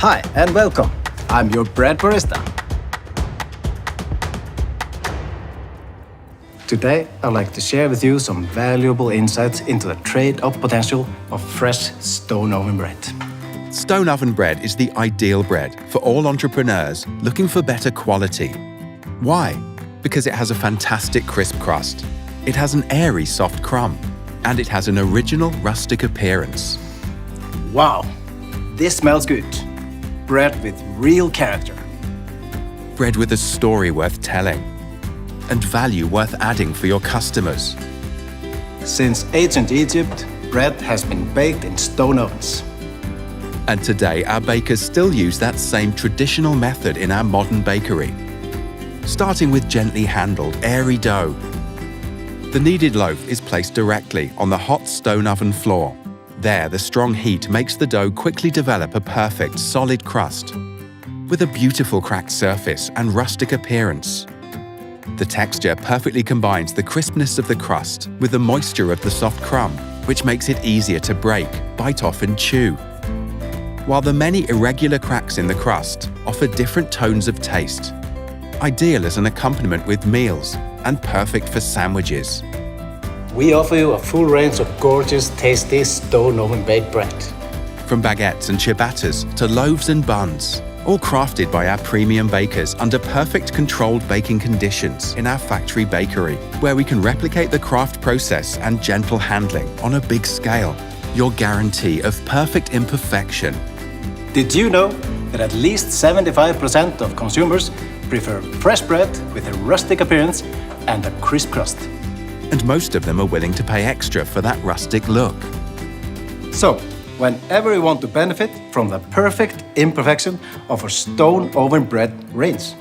Hi and welcome. I'm your bread barista. Today, I'd like to share with you some valuable insights into the trade-off potential of fresh stone oven bread. Stone oven bread is the ideal bread for all entrepreneurs looking for better quality. Why? Because it has a fantastic crisp crust, it has an airy soft crumb, and it has an original rustic appearance. Wow, this smells good. Bread with real character. Bread with a story worth telling, and value worth adding for your customers. Since ancient Egypt, bread has been baked in stone ovens. And today, our bakers still use that same traditional method in our modern bakery. Starting with gently handled, airy dough. The kneaded loaf is placed directly on the hot stone oven floor. There, the strong heat makes the dough quickly develop a perfect, solid crust, with a beautiful cracked surface and rustic appearance. The texture perfectly combines the crispness of the crust with the moisture of the soft crumb, which makes it easier to break, bite off and chew. While the many irregular cracks in the crust offer different tones of taste, ideal as an accompaniment with meals and perfect for sandwiches. We offer you a full range of gorgeous, tasty stone oven baked bread. From baguettes and ciabattas to loaves and buns, all crafted by our premium bakers under perfect controlled baking conditions in our factory bakery, where we can replicate the craft process and gentle handling on a big scale. Your guarantee of perfect imperfection. Did you know that at least 75% of consumers prefer fresh bread with a rustic appearance and a crisp crust? And most of them are willing to pay extra for that rustic look. So, whenever you want to benefit from the perfect imperfection of our stone oven bread range,